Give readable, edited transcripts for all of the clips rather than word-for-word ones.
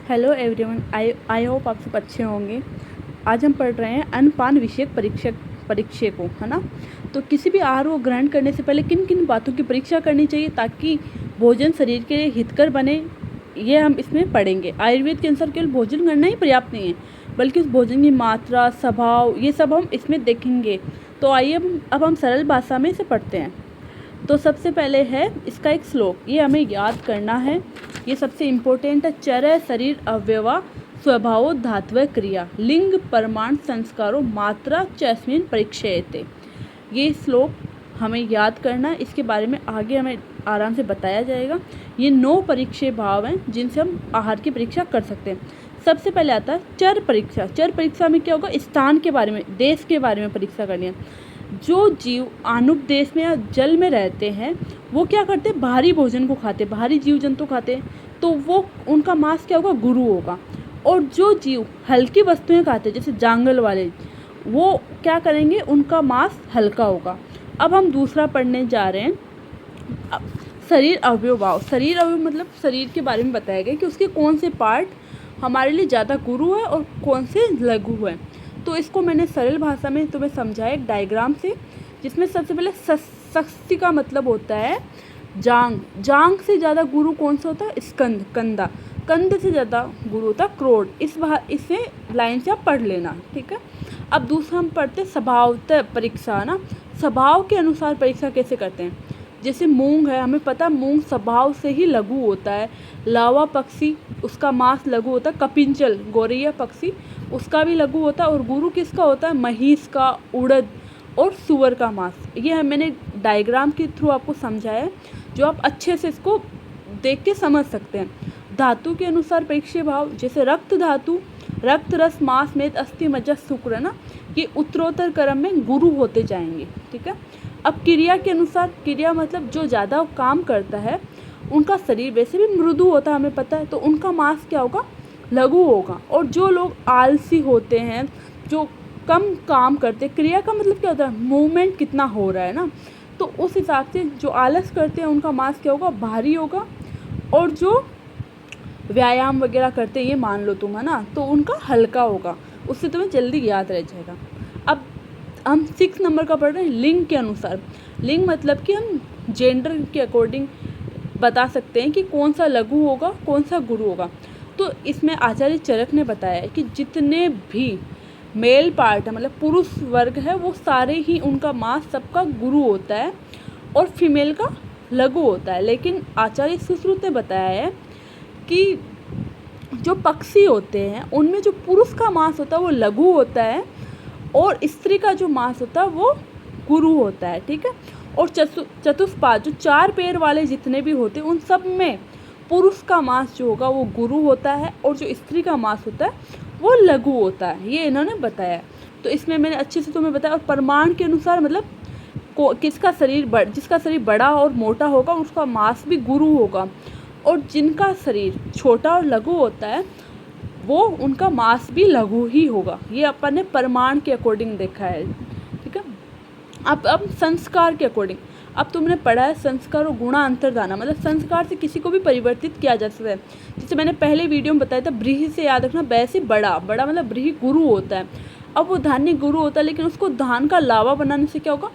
Hello everyone, I hope आप सब अच्छे होंगे। आज हम पढ़ रहे हैं अन्नपान विषयक परीक्षे को, है ना। तो किसी भी आहार को ग्रहण करने से पहले किन किन बातों की परीक्षा करनी चाहिए ताकि भोजन शरीर के लिए हितकर बने, ये हम इसमें पढ़ेंगे। आयुर्वेद के अनुसार केवल भोजन करना ही पर्याप्त नहीं है, बल्कि उस भोजन की मात्रा, स्वभाव, ये सब हम इसमें देखेंगे। तो आइए अब हम सरल भाषा में इसे पढ़ते हैं। तो सबसे पहले है इसका एक श्लोक, ये हमें याद करना है, ये सबसे इम्पोर्टेंट है। चर शरीर अवयवा स्वभावो धात्व क्रिया लिंग परमाण संस्कारो मात्रा चस्मिन परीक्षयते। ये श्लोक हमें याद करना है, इसके बारे में आगे हमें आराम से बताया जाएगा। ये 9 परीक्षे भाव हैं जिनसे हम आहार की परीक्षा कर सकते हैं। सबसे पहले आता है चर परीक्षा। चर परीक्षा में क्या होगा, स्थान के बारे में, देश के बारे में परीक्षा करनी है। जो जीव अनुपदेश में या जल में रहते हैं वो क्या करते हैं, भारी भोजन को खाते, भारी जीव जंतु खाते हैं, तो वो उनका मांस क्या होगा, गुरु होगा। और जो जीव हल्की वस्तुएं खाते हैं जैसे जांगल वाले, वो क्या करेंगे, उनका मांस हल्का होगा। अब हम दूसरा पढ़ने जा रहे हैं शरीर अवयव भाव। शरीर अवयव मतलब शरीर के बारे में बताया गया कि उसके कौन से पार्ट हमारे लिए ज़्यादा गुरु है और कौन से लघु है। तो इसको मैंने सरल भाषा में तुम्हें समझाया एक डायग्राम से, जिसमें सबसे पहले शक्ति का मतलब होता है जांग। जांग से ज़्यादा गुरु कौन सा होता है, स्कंद, कंधा। कंध से ज़्यादा गुरु होता है क्रोड। इसे लाइन से आप पढ़ लेना, ठीक है। अब दूसरा हम पढ़ते स्वभावतः परीक्षा, ना। स्वभाव के अनुसार परीक्षा कैसे करते हैं, जैसे मूंग है, हमें पता मूंग स्वभाव से ही लघु होता है। लावा पक्षी, उसका मांस लघु होता है। कपिंचल, गौरैया पक्षी, उसका भी लघु होता है। और गुरु किसका होता है, महिष का, उड़द और सुअर का मांस। ये मैंने डायग्राम के थ्रू आपको समझाया, जो आप अच्छे से इसको देख के समझ सकते हैं। धातु के अनुसार परीक्षे भाव, जैसे रक्त धातु, रक्त, रस, मांस, मेद, अस्थि, मज्जा, शुक्र, ना, ये उत्तरोत्तर क्रम में गुरु होते जाएंगे, ठीक है। अब क्रिया के अनुसार, क्रिया मतलब जो ज़्यादा काम करता है उनका शरीर वैसे भी मृदु होता है, हमें पता है, तो उनका मांस क्या होगा, लघु होगा। और जो लोग आलसी होते हैं, जो कम काम करते, क्रिया का मतलब क्या होता है, मूवमेंट कितना हो रहा है, ना, तो उस हिसाब से जो आलस करते हैं उनका मांस क्या होगा, भारी होगा। और जो व्यायाम वगैरह करते हैं, ये मान लो तुम, है ना, तो उनका हल्का होगा, उससे तुम्हें जल्दी याद रह जाएगा। अब हम 6 नंबर का पढ़ रहे हैं लिंग के अनुसार। लिंग मतलब कि हम जेंडर के अकॉर्डिंग बता सकते हैं कि कौन सा लघु होगा, कौन सा गुरु होगा। तो इसमें आचार्य चरक ने बताया है कि जितने भी मेल पार्ट है, मतलब पुरुष वर्ग है, वो सारे ही उनका मांस सबका गुरु होता है और फीमेल का लघु होता है। लेकिन आचार्य सुश्रुत ने बताया है कि जो पक्षी होते हैं उनमें जो पुरुष का मांस होता है वो लघु होता है और स्त्री का जो मांस होता है वो गुरु होता है, ठीक है। और चतुष्पाद, जो 4 पैर वाले जितने भी होते हैं, उन सब में पुरुष का मांस जो होगा वो गुरु होता है और जो स्त्री का मांस होता है वो लघु होता है। ये इन्होंने बताया। तो इसमें मैंने अच्छे से तुम्हें बताया। और प्रमाण के अनुसार मतलब जिसका शरीर बड़ा और मोटा होगा उसका मांस भी गुरु होगा, और जिनका शरीर छोटा और लघु होता है वो उनका मांस भी लघु ही होगा। ये अपन ने प्रमाण के अकॉर्डिंग देखा है, ठीक है। अब संस्कार के अकॉर्डिंग, अब तुमने पढ़ा है संस्कार और गुणा अंतर्धाना, मतलब संस्कार से किसी को भी परिवर्तित किया जा सकता है। जैसे मैंने पहले वीडियो में बताया था, ब्रीहि से याद रखना, वैसे बड़ा मतलब ब्रीहि गुरु होता है। अब वो धान्य गुरु होता है, लेकिन उसको धान का लावा बनाने से क्या होगा,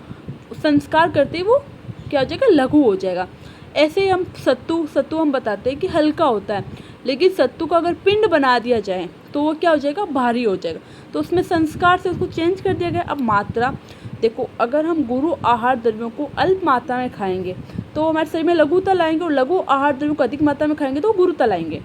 संस्कार करते ही वो क्या हो जाएगा, लघु हो जाएगा। ऐसे ही हम सत्तू हम बताते हैं कि हल्का होता है, लेकिन सत्तू का अगर पिंड बना दिया जाए तो वो क्या हो जाएगा, भारी हो जाएगा। तो उसमें संस्कार से उसको चेंज कर दिया गया। अब मात्रा देखो, अगर हम गुरु आहार द्रव्यों को अल्प मात्रा में खाएंगे तो हमारे शरीर में लघुता लाएंगे, और लघु आहार द्रव्यों को अधिक मात्रा में खाएंगे तो गुरुता लाएंगे।